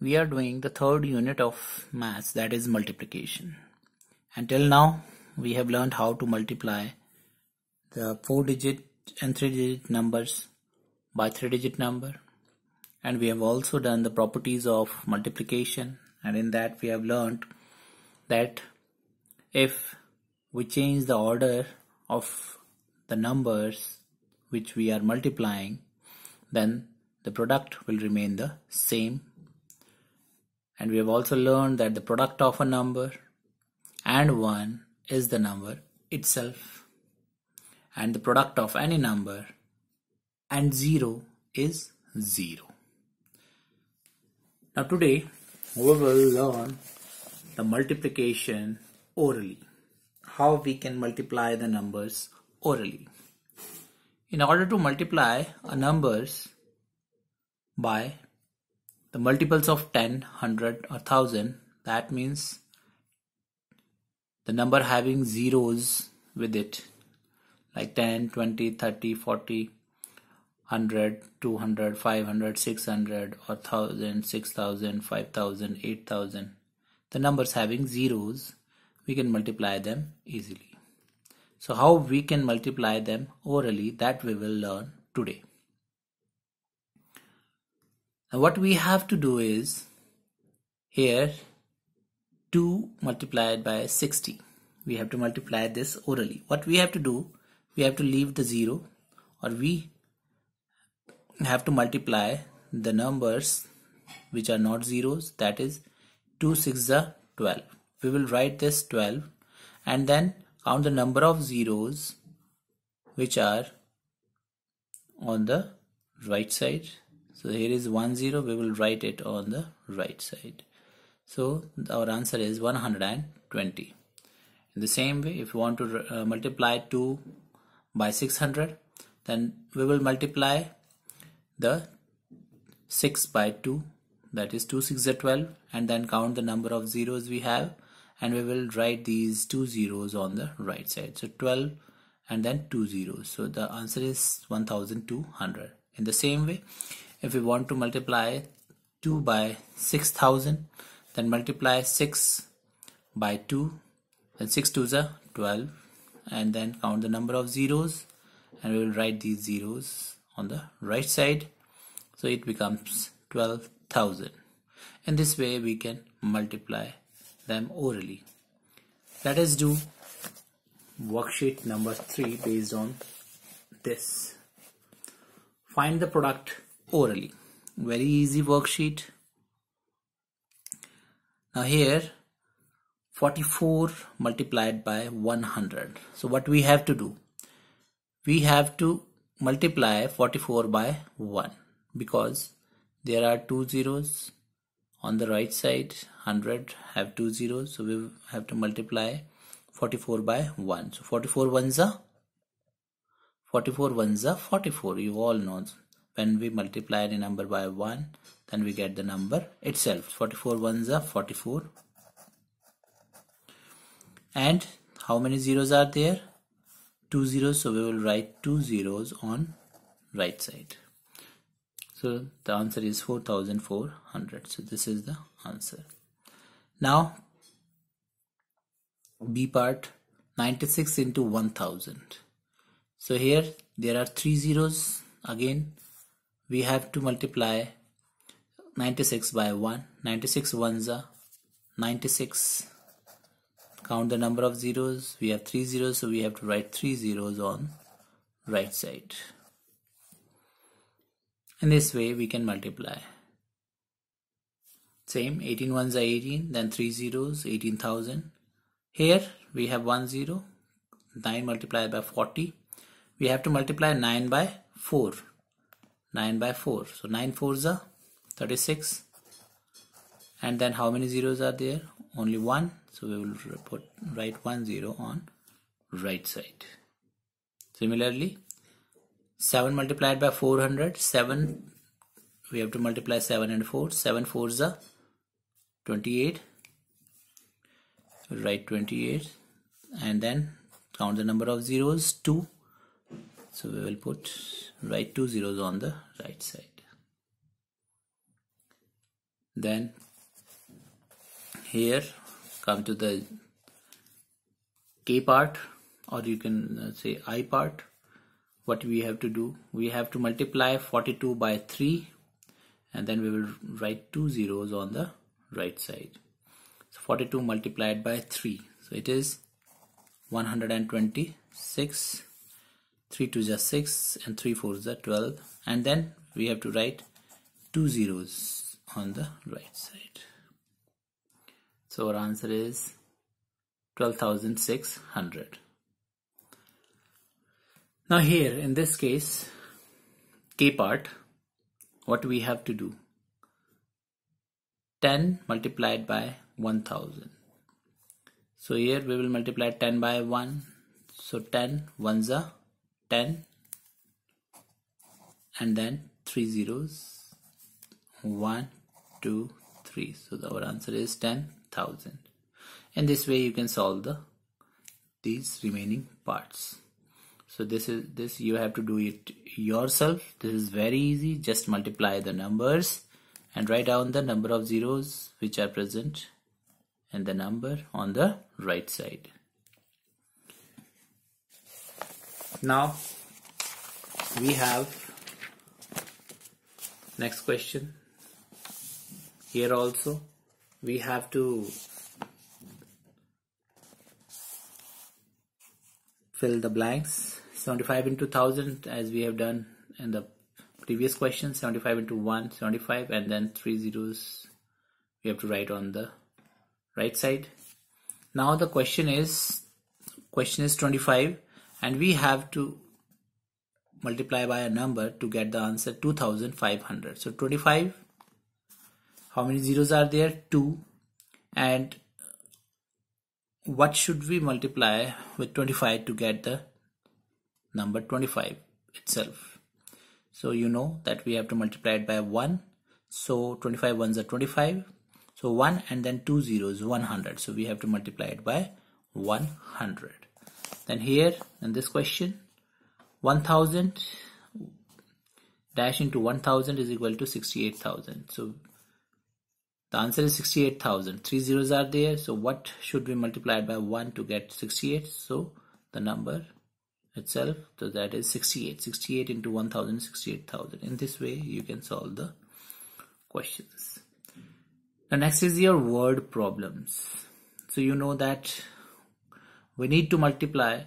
We are doing the third unit of maths, that is multiplication. Until now we have learned how to multiply the 4-digit and 3-digit numbers by 3-digit number, and we have also done the properties of multiplication, and in that we have learned that if we change the order of the numbers which we are multiplying, then the product will remain the same. And we have also learned that the product of a number and 1 is the number itself, and the product of any number and 0 is 0. Now today we will learn the multiplication orally, how we can multiply the numbers orally. In order to multiply a numbers by the multiples of 10, 100 or 1000, that means the number having zeros with it, like 10, 20, 30, 40, 100, 200, 500, 600 or 1000, 6000, 5000, 8000. The numbers having zeros, we can multiply them easily. So how we can multiply them orally, that we will learn today. Now what we have to do is, here 2 multiplied by 60. We have to multiply this orally. What we have to do, we have to leave the 0, or we have to multiply the numbers which are not zeros, that is 2 6 are 12. We will write this 12 and then count the number of zeros which are on the right side. So here is 10, we will write it on the right side. So our answer is 120. In the same way, if you want to multiply 2 by 600, then we will multiply the 6 by 2, that is 2 6 are 12, and then count the number of zeros we have, and we will write these 2 zeros on the right side. So 12 and then 2 zeros. So the answer is 1200. In the same way, if we want to multiply 2 by 6000, then multiply 6 by 2, then 6 2s are 12, and then count the number of zeros, and we will write these zeros on the right side. So it becomes 12,000. In this way we can multiply them orally. Let us do worksheet number 3 based on this. Find the product orally. Very easy worksheet. Now here 44 multiplied by 100. So what we have to do? We have to multiply 44 by 1, because there are 2 zeros on the right side. 100 have 2 zeros, so we have to multiply 44 by 1. So 44 ones are 44. You all know, when we multiply any number by 1, then we get the number itself. 44 ones are 44. And how many zeros are there? 2 zeros, so we will write 2 zeros on right side. So the answer is 4400. So this is the answer. Now B part, 96 into 1000. So here there are 3 zeros. Again we have to multiply 96 by 1. 96 ones are 96. Count the number of zeros. We have 3 zeros, so we have to write 3 zeros on right side. In this way we can multiply. Same, 18 ones are 18, then 3 zeros, 18,000. Here we have 1 0. 9 multiplied by 40. We have to multiply 9 by 4. 9 by 4. So 9 4s are 36. And then how many zeros are there? Only 1. So we will write 1 0 on right side. Similarly, 7 multiplied by 400. 7, we have to multiply 7 and 4. 7 4s are 28. Write 28, and then count the number of zeros, 2. So we will write 2 zeros on the right side. Then here come to the K part, or you can say I part. What we have to do, we have to multiply 42 by 3, and then we will write 2 zeros on the right side. So 42 multiplied by 3, so it is 126. 3 2 is 6 and 3 4 is 12, and then we have to write 2 zeros on the right side. So our answer is 12,600. Now here in this case, K part, what we have to do, 10 multiplied by 1000. So here we will multiply 10 by 1, so 10 ones are 10, and then 3 zeros, 1 2 3, so our answer is 10,000. In this way you can solve these remaining parts. So this you have to do it yourself. This is very easy. Just multiply the numbers and write down the number of zeros which are present in the number on the right side. Now we have next question. Here also we have to fill the blanks. 75 into 1000, as we have done in the previous question. 75 into 1, 75, and then 3 zeros we have to write on the right side. Now the question is 25, and we have to multiply by a number to get the answer 2500. So 25, how many zeros are there? 2. And what should we multiply with 25 to get the number 25 itself? So you know that we have to multiply it by 1. So 25 ones are 25. So 1 and then 2 zeros, 100. So we have to multiply it by 100. Then here in this question, 1000 dash into 1000 is equal to 68,000. So the answer is 68,000. 3 zeros are there. So what should we multiply by 1 to get 68? So the number itself, so that is 68. 68 into 1000 is 68,000. In this way you can solve the questions. The next is your word problems. So you know that we need to multiply,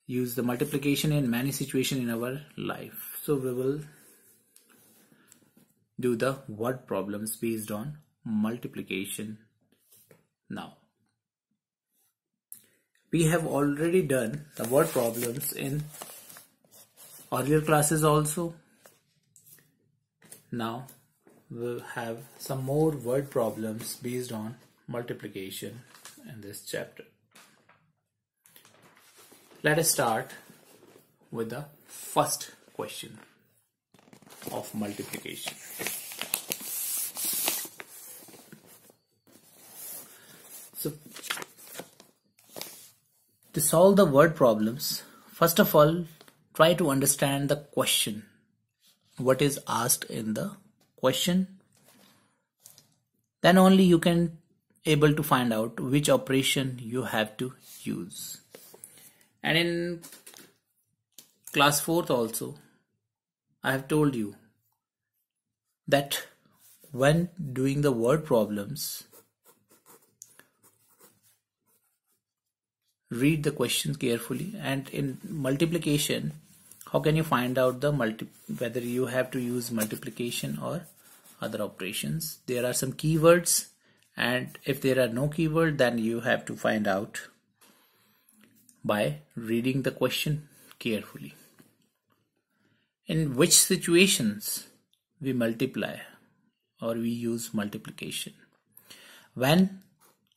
use the multiplication in many situations in our life. So we will do the word problems based on multiplication now. We have already done the word problems in earlier classes also. Now we'll have some more word problems based on multiplication in this chapter. Let us start with the first question of multiplication. So to solve the word problems, first of all, try to understand the question. What is asked in the question? Then only you can able to find out which operation you have to use. And in class 4th also, I have told you that when doing the word problems, read the questions carefully, and in multiplication, how can you find out the whether you have to use multiplication or other operations? There are some keywords, and if there are no keyword, then you have to find out by reading the question carefully. In which situations we multiply or we use multiplication? When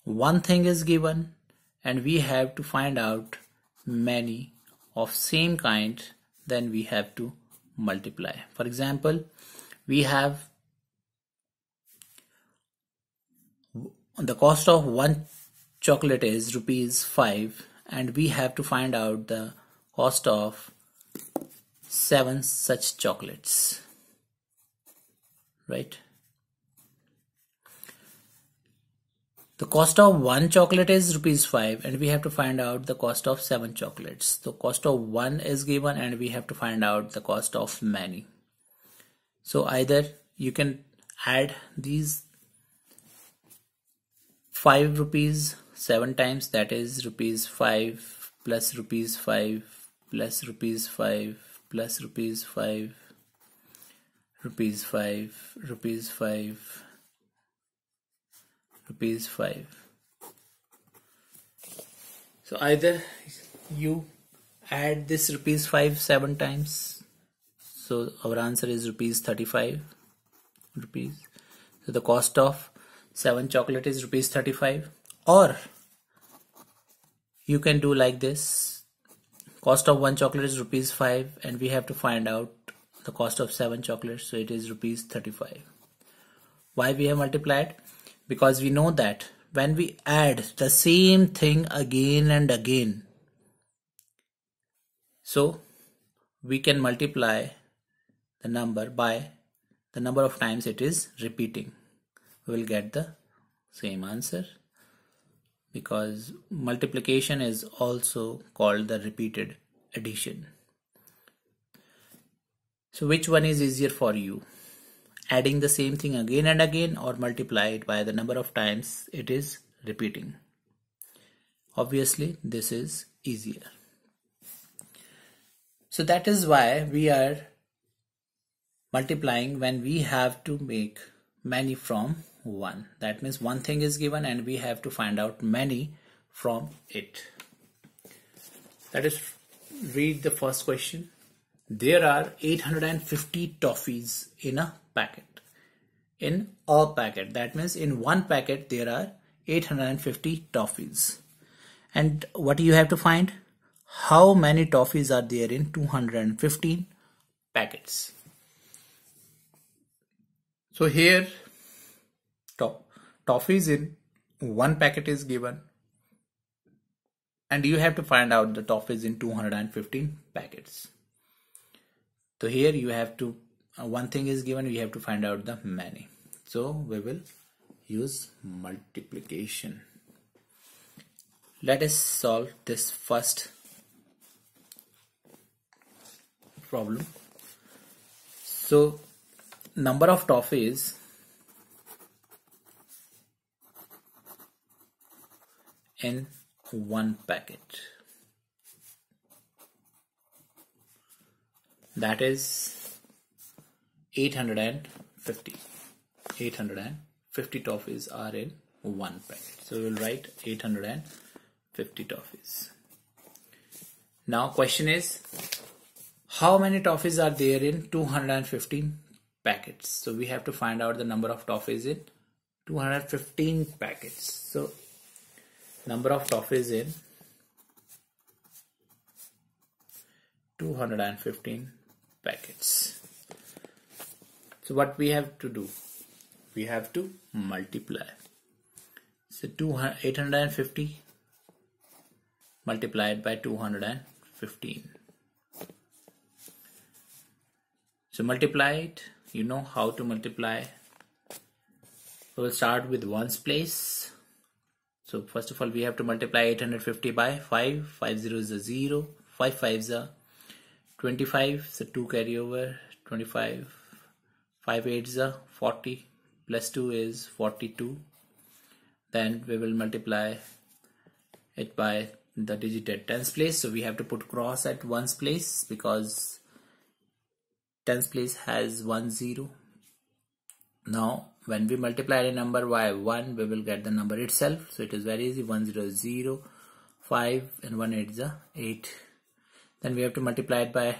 one thing is given and we have to find out many of same kind, then we have to multiply. For example, we have the cost of one chocolate is ₹5, and we have to find out the cost of 7 such chocolates, right? The cost of one chocolate is ₹5 and we have to find out the cost of 7 chocolates. The cost of one is given and we have to find out the cost of many. So either you can add these 5 rupees 7 times, that is ₹5 plus ₹5 plus ₹5 plus ₹5, ₹5, ₹5, ₹5. So either you add this ₹5 7 times. So our answer is ₹35. So the cost of 7 chocolate is ₹35. Or you can do like this. Cost of one chocolate is ₹5 and we have to find out the cost of 7 chocolates. So it is ₹35. Why we have multiplied? Because we know that when we add the same thing again and again, so we can multiply the number by the number of times it is repeating. We will get the same answer, because multiplication is also called the repeated addition. So which one is easier for you? Adding the same thing again and again, or multiply it by the number of times it is repeating? Obviously this is easier. So that is why we are multiplying when we have to make many from one. That means one thing is given and we have to find out many from it. That is, read the first question. There are 850 toffees in a packet. In a packet, that means in one packet there are 850 toffees. And what you have to find? How many toffees are there in 215 packets? So here toffees in one packet is given and you have to find out the toffees in 215 packets. So here you have to, one thing is given, you have to find out the many. So we will use multiplication. Let us solve this first problem. So number of toffees in one packet, that is 850. 850 toffees are in one packet. So we will write 850 toffees. Now question is, how many toffees are there in 215 packets? So we have to find out the number of toffees in 215 packets. So number of toffees in 215 packets. So what we have to do? We have to multiply. So 850 multiplied by 215. So multiply it. You know how to multiply. We will start with ones place. So first of all we have to multiply 850 by 5. 5 zeros is 0. 5 fives are 25. So 2 carry over. 25. 5 eights are 40. Plus 2 is 42. Then we will multiply it by the digit at tens place. So we have to put cross at ones place because tens place has 1 0. Now when we multiply a number by 1, we will get the number itself. So it is very easy. 1 0 is 0, 5 and 1 8 is 8. Then we have to multiply it by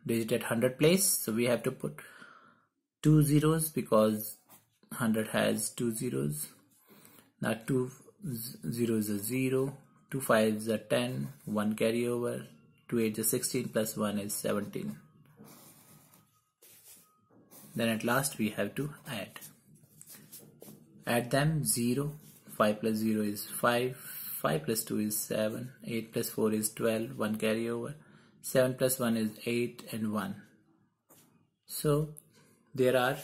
digit at 100 place. So we have to put 2 zeros because 100 has 2 zeros. Now 2 zeros is 0, 2 fives are 10, 1 carry over, 2 eights is 16 plus 1 is 17. Then at last we have to add them. 0, 5 plus 0 is 5, 5 plus 2 is 7, 8 plus 4 is 12, 1 carry over, 7 plus 1 is 8 and 1. So there are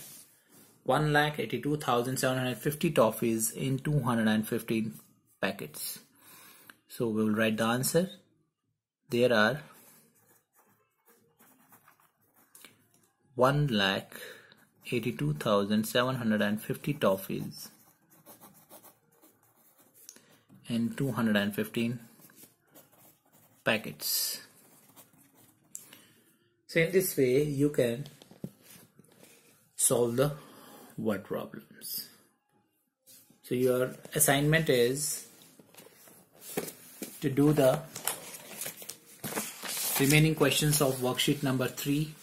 1,82,750 toffees in 215 packets. So we will write the answer. There are 1,82,750 toffees in 215 packets. So in this way you can solve the word problems. So your assignment is to do the remaining questions of worksheet number 3.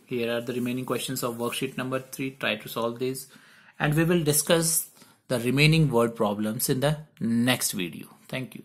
Here are the remaining questions of worksheet number 3. Try to solve these, and we will discuss the remaining word problems in the next video. Thank you.